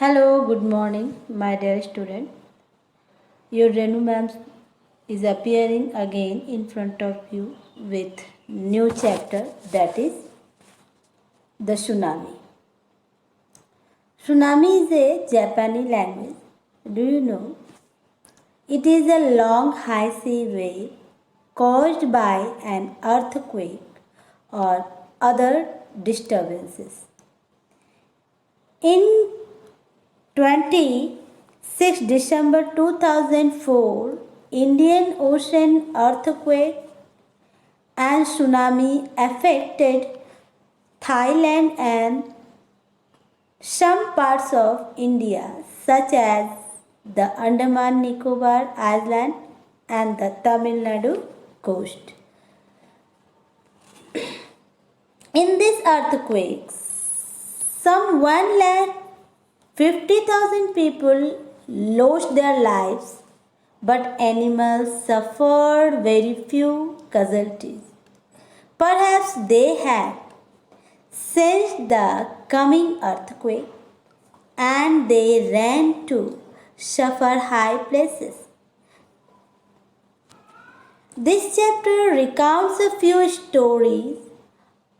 Hello, good morning, my dear student. Your Renu ma'am is appearing again in front of you with new chapter, that is the tsunami. Tsunami is a Japanese language. Do you know? It is a long high sea wave caused by an earthquake or other disturbances. In 26 December 2004, Indian Ocean earthquake and tsunami affected Thailand and some parts of India, such as the Andaman Nicobar Island and the Tamil Nadu coast. In this earthquake, some 1,50,000 people lost their lives, but animals suffered very few casualties. Perhaps they had sensed the coming earthquake and they ran to shelter high places. This chapter recounts a few stories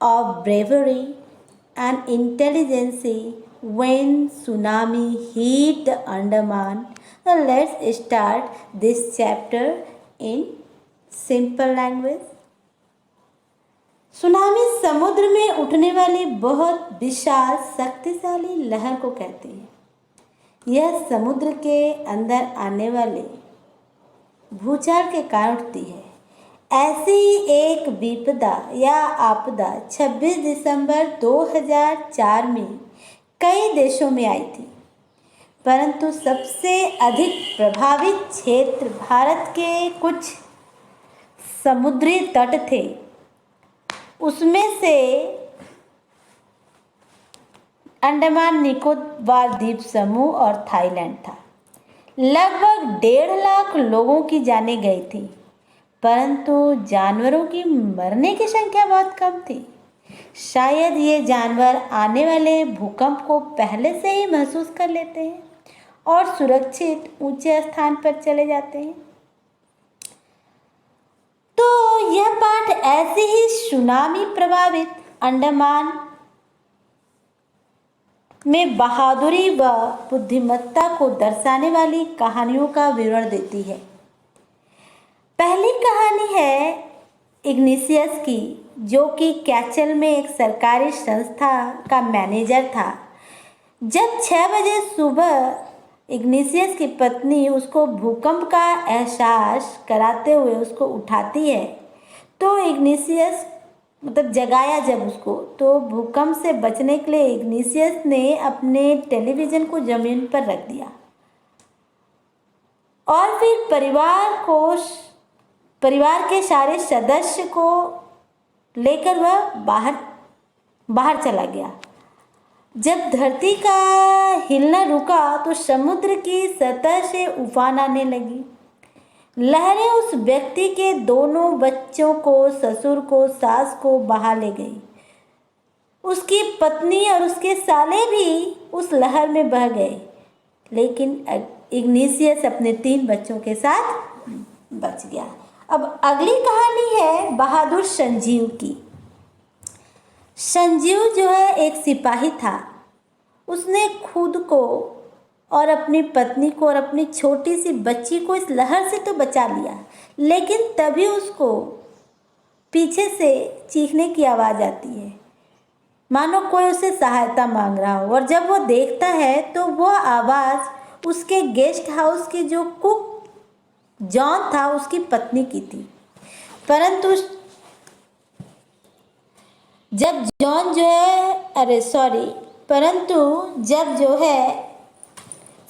of bravery and intelligence when tsunami hit the Andaman. Now let's start this chapter in simple language. Tsunami समुद्र में उठने वाली बहुत विशाल शक्तिशाली लहर को कहते हैं। यह समुद्र के अंदर आने वाले भूचाल के कारण उठती है। ऐसी एक विपदा या आपदा 26 दिसंबर 2004 में कई देशों में आई थी, परंतु सबसे अधिक प्रभावित क्षेत्र भारत के कुछ समुद्री तट थे। उसमें से अंडमान निकोबार द्वीप समूह और थाईलैंड था। लगभग 1.5 लाख लोगों की जानें गई थी, परंतु जानवरों की मरने की संख्या बहुत कम थी। शायद ये जानवर आने वाले भूकंप को पहले से ही महसूस कर लेते हैं और सुरक्षित ऊंचे स्थान पर चले जाते हैं। तो यह पाठ ऐसे ही सुनामी प्रभावित अंडमान में बहादुरी व बुद्धिमत्ता को दर्शाने वाली कहानियों का विवरण देती है। पहली कहानी है इग्निशियस की, जो कि कैचल में एक सरकारी संस्था का मैनेजर था। जब 6 बजे सुबह इग्निशियस की पत्नी उसको भूकंप का एहसास कराते हुए उसको उठाती है, तो इग्निशियस जगाया जब उसको, तो भूकंप से बचने के लिए इग्निशियस ने अपने टेलीविज़न को ज़मीन पर रख दिया और फिर परिवार के सारे सदस्य को लेकर वह बाहर चला गया। जब धरती का हिलना रुका तो समुद्र की सतह से उफान आने लगी। लहरें उस व्यक्ति के दोनों बच्चों को, ससुर को, सास को बहा ले गई। उसकी पत्नी और उसके साले भी उस लहर में बह गए, लेकिन इग्निशियस अपने 3 बच्चों के साथ बच गया। अब अगली कहानी है बहादुर संजीव की। संजीव जो है एक सिपाही था। उसने खुद को और अपनी पत्नी को और अपनी छोटी सी बच्ची को इस लहर से तो बचा लिया, लेकिन तभी उसको पीछे से चीखने की आवाज़ आती है, मानो कोई उसे सहायता मांग रहा हो। और जब वो देखता है तो वह आवाज़ उसके गेस्ट हाउस के जो कुक जॉन था उसकी पत्नी की थी। परंतु जब जो है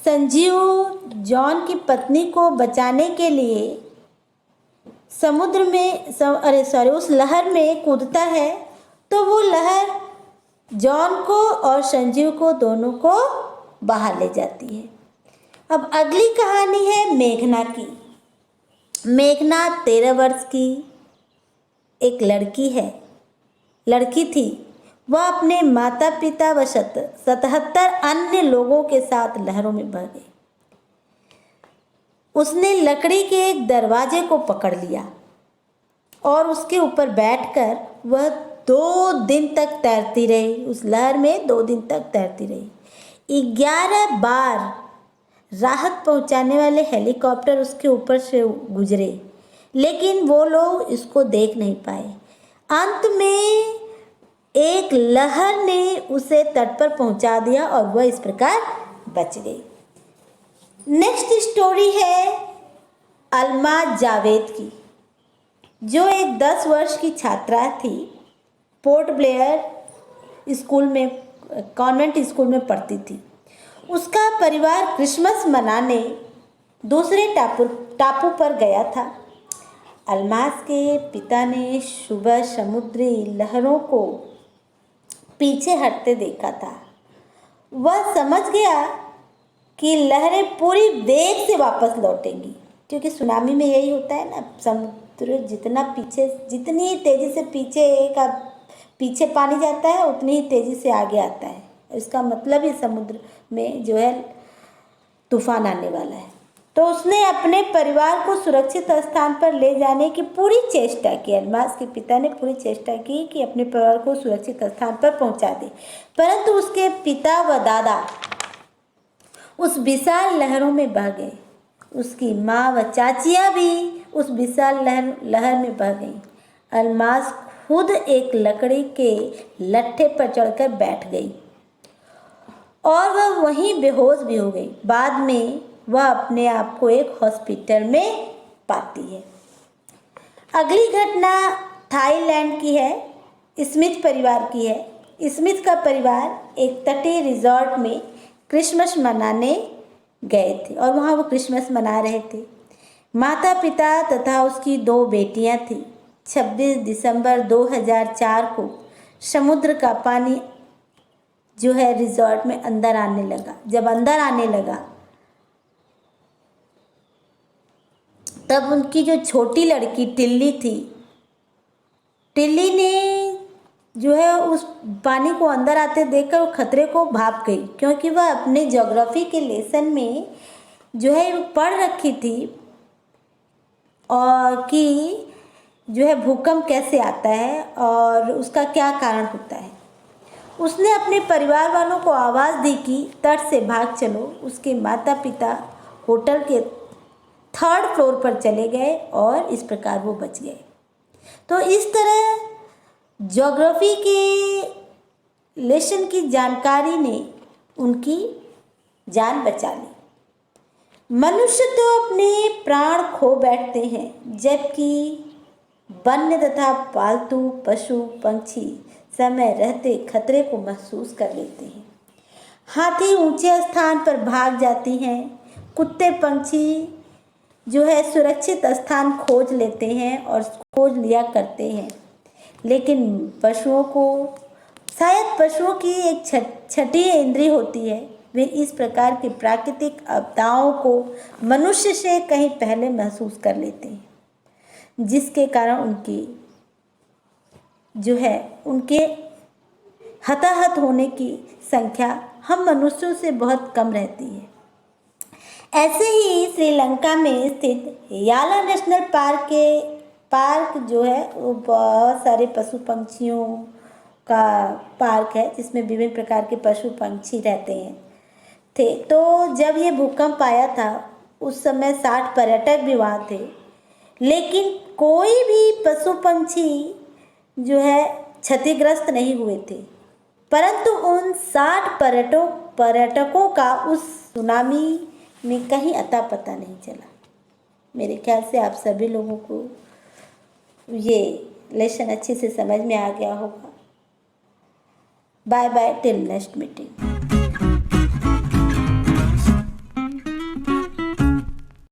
संजीव जॉन की पत्नी को बचाने के लिए उस लहर में कूदता है, तो वो लहर जॉन को और संजीव को दोनों को बाहर ले जाती है। अब अगली कहानी है मेघना की। मेघना 13 वर्ष की एक लड़की थी। वह अपने माता पिता व 77 अन्य लोगों के साथ लहरों में बह गई। उसने लकड़ी के एक दरवाजे को पकड़ लिया और उसके ऊपर बैठकर वह 2 दिन तक तैरती रही। उस लहर में 2 दिन तक तैरती रही। 11 बार राहत पहुंचाने वाले हेलीकॉप्टर उसके ऊपर से गुजरे, लेकिन वो लोग इसको देख नहीं पाए। अंत में एक लहर ने उसे तट पर पहुंचा दिया और वह इस प्रकार बच गई। नेक्स्ट स्टोरी है अलमाज जावेद की, जो एक 10 वर्ष की छात्रा थी। पोर्ट ब्लेयर स्कूल में, कॉन्वेंट स्कूल में पढ़ती थी। उसका परिवार क्रिसमस मनाने दूसरे टापू पर गया था। अलमाज के पिता ने सुबह समुद्री लहरों को पीछे हटते देखा था। वह समझ गया कि लहरें पूरी वेग से वापस लौटेंगी, क्योंकि सुनामी में यही होता है ना, समुद्र जितनी तेज़ी से पीछे पानी जाता है उतनी ही तेज़ी से आगे आता है। इसका मतलब ही समुद्र में जो है तूफान आने वाला है। तो उसने अपने परिवार को सुरक्षित स्थान पर ले जाने की पूरी चेष्टा की। अलमाज के पिता ने पूरी चेष्टा की कि अपने परिवार को सुरक्षित स्थान पर पहुंचा दे, परंतु उसके पिता व दादा उस विशाल लहरों में बह गए। उसकी माँ व चाचियाँ भी उस विशाल लहर में बह गईं। अलमाज खुद एक लकड़ी के लट्ठे पर चढ़कर बैठ गई और वह वहीं बेहोश भी हो गई। बाद में वह अपने आप को एक हॉस्पिटल में पाती है। अगली घटना थाईलैंड की है, स्मिथ परिवार की है। स्मिथ का परिवार एक तटीय रिजॉर्ट में क्रिसमस मनाने गए थे और वहाँ वो क्रिसमस मना रहे थे। माता पिता तथा उसकी 2 बेटियाँ थीं। 26 दिसंबर 2004 को समुद्र का पानी जो है रिजॉर्ट में अंदर आने लगा। जब अंदर आने लगा तब उनकी जो छोटी लड़की टिल्ली थी, टिल्ली ने जो है उस पानी को अंदर आते देखकर खतरे को भाप गई, क्योंकि वह अपने ज्योग्राफी के लेसन में जो है पढ़ रखी थी और कि जो है भूकंप कैसे आता है और उसका क्या कारण होता है। उसने अपने परिवार वालों को आवाज़ दी कि तट से भाग चलो। उसके माता पिता होटल के 3rd फ्लोर पर चले गए और इस प्रकार वो बच गए। तो इस तरह ज्योग्राफी के लेसन की जानकारी ने उनकी जान बचा ली। मनुष्य तो अपने प्राण खो बैठते हैं, जबकि वन्य तथा पालतू पशु पंछी समय रहते खतरे को महसूस कर लेते हैं। हाथी ऊंचे स्थान पर भाग जाती हैं। कुत्ते पंछी जो है सुरक्षित स्थान खोज लेते हैं और खोज लिया करते हैं, लेकिन पशुओं को शायद पशुओं की एक छठी इंद्री होती है। वे इस प्रकार के प्राकृतिक आपदाओं को मनुष्य से कहीं पहले महसूस कर लेते हैं, जिसके कारण उनकी जो है उनके हताहत होने की संख्या हम मनुष्यों से बहुत कम रहती है। ऐसे ही श्रीलंका में स्थित याला नेशनल पार्क जो है वो बहुत सारे पशु पंछियों का पार्क है, जिसमें विभिन्न प्रकार के पशु पंछी रहते हैं थे। तो जब ये भूकंप आया था उस समय 60 पर्यटक भी वहाँ थे, लेकिन कोई भी पशु पंछी जो है क्षतिग्रस्त नहीं हुए थे, परंतु उन 60 पर्यटकों का उस सुनामी में कहीं अता पता नहीं चला। मेरे ख्याल से आप सभी लोगों को ये लेसन अच्छे से समझ में आ गया होगा। Bye bye, till next meeting.